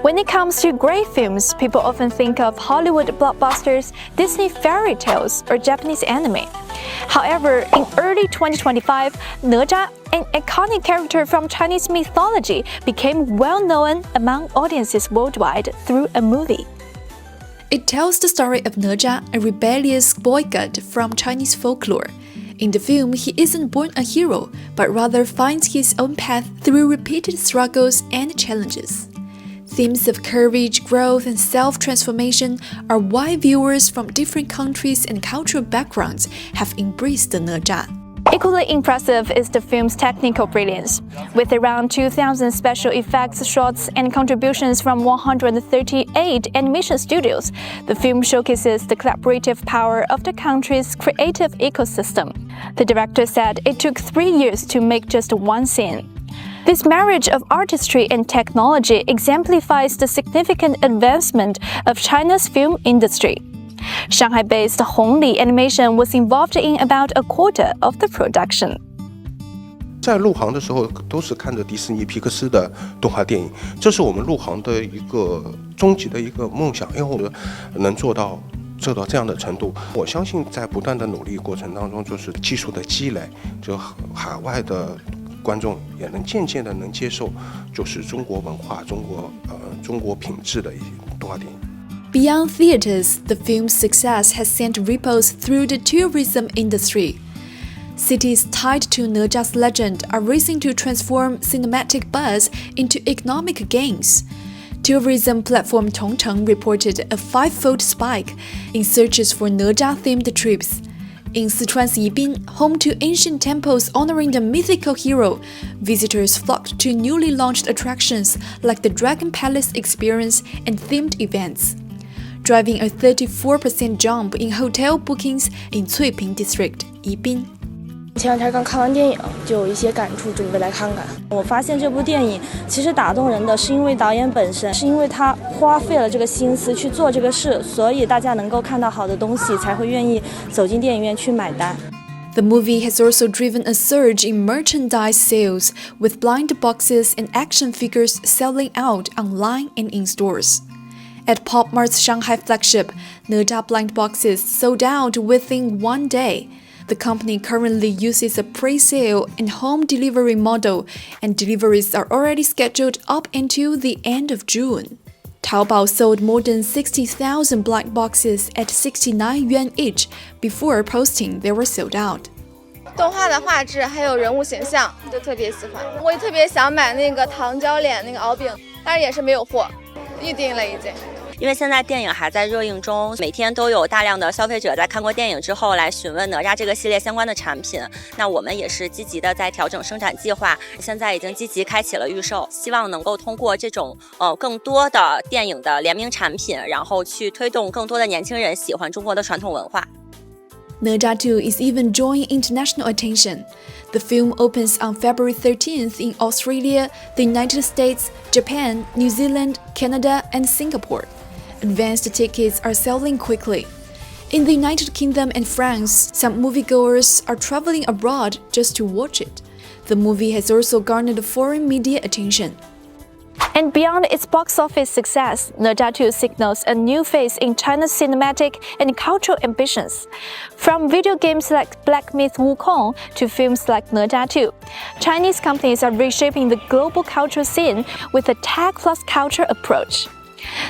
When it comes to great films, people often think of Hollywood blockbusters, Disney fairy tales, or Japanese anime. However, in early 2025, Ne Zha, an iconic character from Chinese mythology, became well-known among audiences worldwide through a movie. It tells the story of Ne Zha, a rebellious boy god from Chinese folklore. In the film, he isn't born a hero, but rather finds his own path through repeated struggles and challenges. Themes of courage, growth, and self-transformation are why viewers from different countries and cultural backgrounds have embraced Ne Zha. Equally impressive is the film's technical brilliance. With around 2,000 special effects shots and contributions from 138 animation studios, the film showcases the collaborative power of the country's creative ecosystem. The director said it took 3 years to make just one scene. This marriage of artistry and technology exemplifies the significant advancement of China's film industry. Shanghai-based Hong Li Animation was involved in about a quarter of the production. 在入行的时候，都是看着迪士尼皮克斯的动画电影，这是我们入行的一个终极的一个梦想，因为我们能做到这样的程度。我相信在不断的努力过程当中，就是技术的积累，就海外的观众也能渐渐的能接受，就是中国文化、中国品质的一些动画电影。 Beyond theaters, the film's success has sent ripples through the tourism industry. Cities tied to Ne Zha's legend are racing to transform cinematic buzz into economic gains. Tourism platform Tongcheng reported a 5-fold spike in searches for Ne Zha-themed trips. In Sichuan's Yibin, home to ancient temples honoring the mythical hero, visitors flocked to newly launched attractions like the Dragon Palace experience and themed events, driving a 34% jump in hotel bookings in Cuiping District, Yibin. 前两天刚看完电影，就有一些感触，准备来看看。我发现这部电影其实打动人的是因为导演本身，是因为他花费了这个心思去做这个事，所以大家能够看到好的东西，才会愿意走进电影院去买单。 The movie has also driven a surge in merchandise sales, with blind boxes and action figures selling out online and in stores. At Pop Mart's Shanghai flagship, Ne Zha blind boxes sold out within 1 day. The company currently uses a pre-sale and home delivery model, and deliveries are already scheduled up until the end of June. Taobao sold more than 60,000 blind boxes at 69 yuan each before posting they were sold out. 动画的画质还有人物形象都特别喜欢，我也特别想买那个糖椒脸那个敖丙，但是也是没有货，预定了已经。 因为现在电影还在热映中，每天都有大量的消费者在看过电影之后来询问哪吒这个系列相关的产品。那我们也是积极的在调整生产计划，现在已经积极开启了预售，希望能够通过这种更多的电影的联名产品，然后去推动更多的年轻人喜欢中国的传统文化。 Ne Zha 2 is even drawing international attention. The film opens on February 13th in Australia, the United States, Japan, New Zealand, Canada, and Singapore. Advanced tickets are selling quickly. In the United Kingdom and France, some moviegoers are traveling abroad just to watch it. The movie has also garnered foreign media attention. And beyond its box office success, Ne Zha 2 signals a new phase in China's cinematic and cultural ambitions. From video games like Black Myth Wukong to films like Ne Zha 2, Chinese companies are reshaping the global cultural scene with a tech plus culture approach.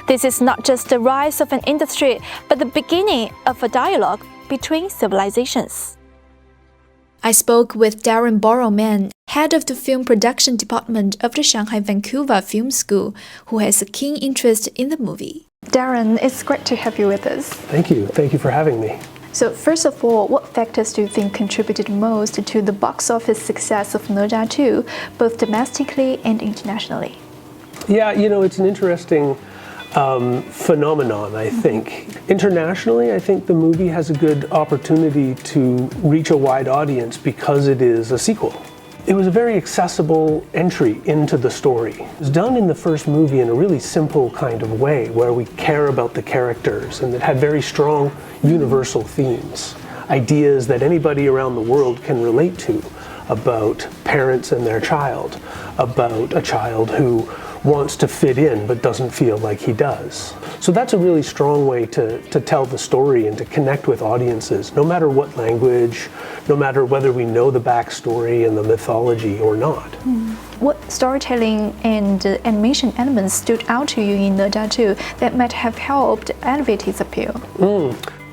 This is not just the rise of an industry, but the beginning of a dialogue between civilizations. I spoke with Darren Borrowman, head of the film production department of the Shanghai-Vancouver Film School, who has a keen interest in the movie. Darren, it's great to have you with us. Thank you. Thank you for having me. So first of all, what factors do you think contributed most to the box office success of Ne Zha 2, both domestically and internationally? Yeah, you know, it's an interesting phenomenon, I think. Internationally, I think the movie has a good opportunity to reach a wide audience because it is a sequel. It was a very accessible entry into the story. It was done in the first movie in a really simple kind of way where we care about the characters, and it had very strong universal themes, ideas that anybody around the world can relate to about parents and their child, about a child who wants to fit in but doesn't feel like he does. So that's a really strong way to tell the story and to connect with audiences, no matter what language, no matter whether we know the backstory and the mythology or not. What storytelling and animation elements stood out to you in Ne Zha 2 that might have helped elevate his appeal?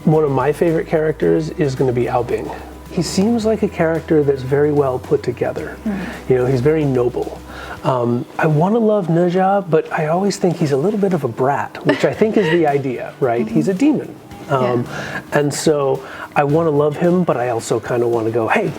One of my favorite characters is going to be Bing. He seems like a character that's very well put together. You know, he's very noble. I want to love Ne Zha, but I always think he's a little bit of a brat, which I think is the idea, right? He's a demon. And so I want to love him, but I also kind of want to go, hey,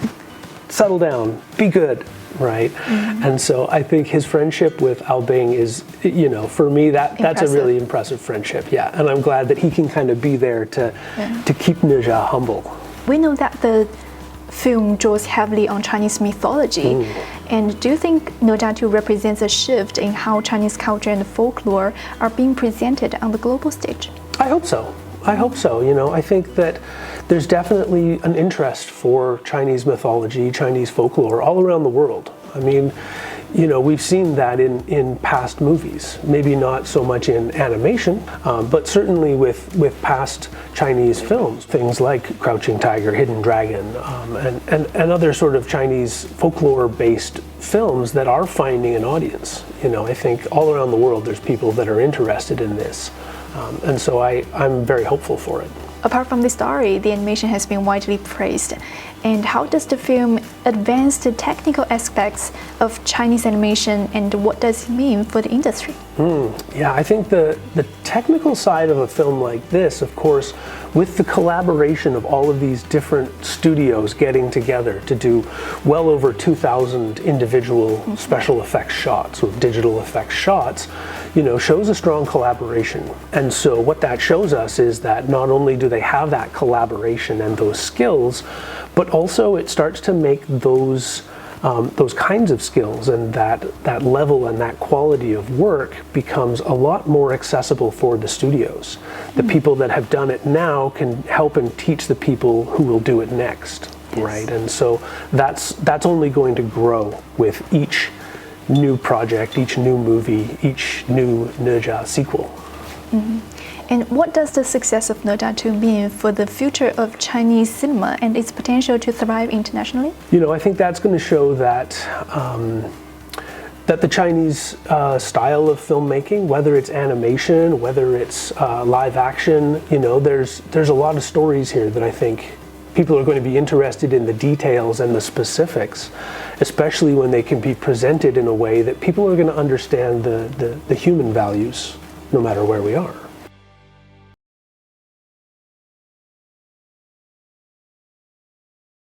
settle down, be good, right? And so I think his friendship with Bing is, you know, for me, that's a really impressive friendship, and I'm glad that he can kind of be there to keep Ne Zha humble. We know that the film draws heavily on Chinese mythology. And do you think Ne Zha 2 represents a shift in how Chinese culture and folklore are being presented on the global stage? I hope so. I hope so. You know, I think that there's definitely an interest for Chinese mythology, Chinese folklore all around the world. I mean, you know, we've seen that in past movies, maybe not so much in animation, but certainly with past Chinese films, things like Crouching Tiger, Hidden Dragon, and other sort of Chinese folklore-based films that are finding an audience. You know, I think all around the world there's people that are interested in this, and so I'm very hopeful for it. Apart from the story, the animation has been widely praised. And how does the film advance the technical aspects of Chinese animation, and what does it mean for the industry? Yeah, I think the technical side of a film like this, of course, with the collaboration of all of these different studios getting together to do well over 2,000 individual special effects shots or digital effects shots, you know, shows a strong collaboration. And so what that shows us is that not only do they have that collaboration and those skills, but also it starts to make those kinds of skills and that level and that quality of work becomes a lot more accessible for the studios. The people that have done it now can help and teach the people who will do it next, right? And so that's only going to grow with each new project, each new movie, each new Ne Zha sequel. And what does the success of Ne Zha 2 mean for the future of Chinese cinema and its potential to thrive internationally? You know, I think that's going to show that that the Chinese style of filmmaking, whether it's animation, whether it's live action, you know, there's a lot of stories here that I think people are going to be interested in the details and the specifics, especially when they can be presented in a way that people are going to understand the human values no matter where we are.